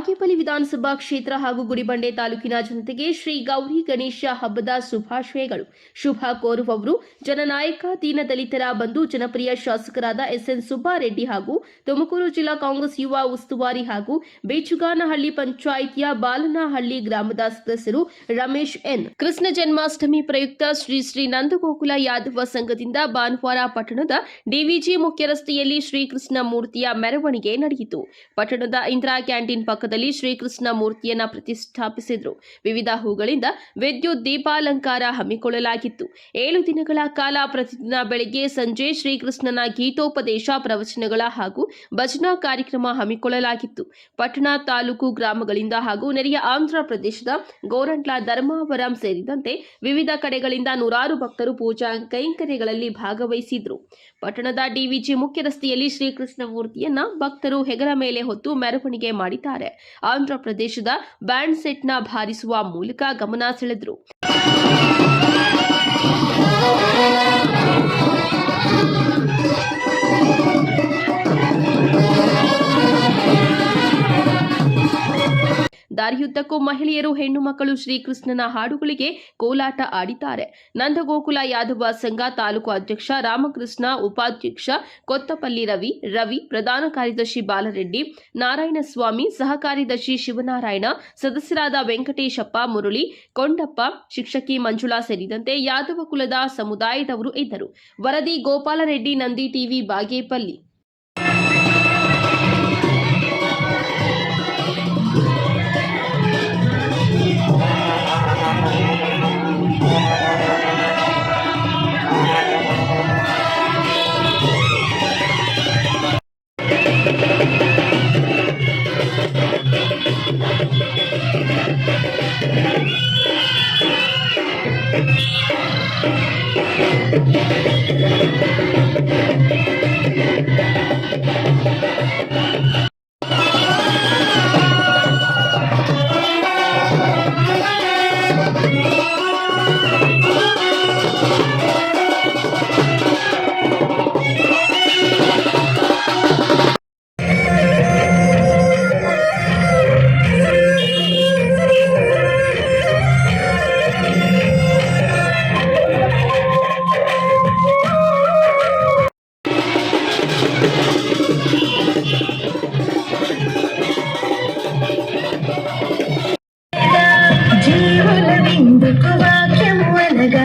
ಬಾಗೇಪಲ್ಲಿ ವಿಧಾನಸಭಾ ಕ್ಷೇತ್ರ ಹಾಗೂ ಗುಡಿಬಂಡೆ ತಾಲೂಕಿನ ಜನತೆಗೆ ಶ್ರೀ ಗೌರಿ ಗಣೇಶ ಹಬ್ಬದ ಶುಭಾಶಯಗಳು. ಶುಭ ಕೋರುವವರು ಜನನಾಯಕ ದೀನದಲಿತರ ಬಂಧು ಜನಪ್ರಿಯ ಶಾಸಕರಾದ ಎಸ್ಎನ್ ಸುಬ್ಬಾರೆಡ್ಡಿ ಹಾಗೂ ತುಮಕೂರು ಜಿಲ್ಲಾ ಕಾಂಗ್ರೆಸ್ ಯುವ ಉಸ್ತುವಾರಿ ಹಾಗೂ ಬೇಚುಗಾನಹಳ್ಳಿ ಪಂಚಾಯಿತಿಯ ಬಾಲನಹಳ್ಳಿ ಗ್ರಾಮದ ಸದಸ್ಯರು ರಮೇಶ್ ಎನ್. ಕೃಷ್ಣ ಜನ್ಮಾಷ್ಟಮಿ ಪ್ರಯುಕ್ತ ಶ್ರೀ ಶ್ರೀ ನಂದಗೋಕುಲ ಯಾದವ ಸಂಘದಿಂದ ಭಾನುವಾರ ಪಟ್ಟಣದ ಡಿವಿಜಿ ಮುಖ್ಯ ರಸ್ತೆಯಲ್ಲಿ ಶ್ರೀಕೃಷ್ಣ ಮೂರ್ತಿಯ ಮೆರವಣಿಗೆ ನಡೆಯಿತು. ಪಟ್ಟಣದ ಇಂದಿರಾ ಕ್ಯಾಂಟೀನ್ ಪಕ್ಕದಲ್ಲಿ ಶ್ರೀಕೃಷ್ಣ ಮೂರ್ತಿಯನ್ನ ಪ್ರತಿಷ್ಠಾಪಿಸಿದ್ರು. ವಿವಿಧ ಹೂಗಳಿಂದ ವಿದ್ಯುತ್ ದೀಪಾಲಂಕಾರ ಹಮ್ಮಿಕೊಳ್ಳಲಾಗಿತ್ತು. 7 ದಿನಗಳ ಕಾಲ ಪ್ರತಿದಿನ ಬೆಳಗ್ಗೆ ಸಂಜೆ ಶ್ರೀಕೃಷ್ಣನ ಗೀತೋಪದೇಶ, ಪ್ರವಚನಗಳ ಹಾಗೂ ಭಜನಾ ಕಾರ್ಯಕ್ರಮ ಹಮ್ಮಿಕೊಳ್ಳಲಾಗಿತ್ತು. ಪಟ್ಟಣ ತಾಲೂಕು ಗ್ರಾಮಗಳಿಂದ ಹಾಗೂ ನೆರೆಯ ಆಂಧ್ರ ಪ್ರದೇಶದ ಗೋರಂಟ್ಲ, ಧರ್ಮಾವರಂ ಸೇರಿದಂತೆ ವಿವಿಧ ಕಡೆಗಳಿಂದ ನೂರಾರು ಭಕ್ತರು ಪೂಜಾ ಕೈಂಕರ್ಯಗಳಲ್ಲಿ ಭಾಗವಹಿಸಿದ್ರು. ಪಟ್ಟಣದ ಡಿವಿಜಿ ಮುಖ್ಯ ರಸ್ತೆಯಲ್ಲಿ ಶ್ರೀಕೃಷ್ಣ ಮೂರ್ತಿಯನ್ನ ಭಕ್ತರು ಹೆಗಲ ಮೇಲೆ ಹೊತ್ತು ಮೆರವಣಿಗೆ ಮಾಡಿದ್ದಾರೆ. ಆಂಧ್ರ ಪ್ರದೇಶದ ಬ್ಯಾಂಡ್ ಸೆಟ್ನ ಬಾರಿಸುವ ಮೂಲಕ ಗಮನ ಸೆಳೆದರು. ದಾರಿಯುದ್ದಕ್ಕೂ ಮಹಿಳೆಯರು, ಹೆಣ್ಣು ಮಕ್ಕಳು ಶ್ರೀಕೃಷ್ಣನ ಹಾಡುಗಳಿಗೆ ಕೋಲಾಟ ಆಡಿದ್ದಾರೆ. ನಂದಗೋಕುಲ ಯಾದವ ಸಂಘ ತಾಲೂಕು ಅಧ್ಯಕ್ಷ ರಾಮಕೃಷ್ಣ, ಉಪಾಧ್ಯಕ್ಷ ಕೊತ್ತಪಲ್ಲಿ ರವಿ, ಪ್ರಧಾನ ಕಾರ್ಯದರ್ಶಿ ಬಾಲರೆಡ್ಡಿ, ನಾರಾಯಣಸ್ವಾಮಿ, ಸಹ ಕಾರ್ಯದರ್ಶಿ ಶಿವನಾರಾಯಣ, ಸದಸ್ಯರಾದ ವೆಂಕಟೇಶಪ್ಪ, ಮುರಳಿ, ಕೊಂಡಪ್ಪ, ಶಿಕ್ಷಕಿ ಮಂಜುಳಾ ಸೇರಿದಂತೆ ಯಾದವ ಕುಲದ ಸಮುದಾಯದವರು ಇದ್ದರು. ವರದಿ ಗೋಪಾಲರೆಡ್ಡಿ, ನಂದಿ ಟಿವಿ, ಬಾಗೇಪಲ್ಲಿ. జీవుల విందుకు వాక్యము అనగా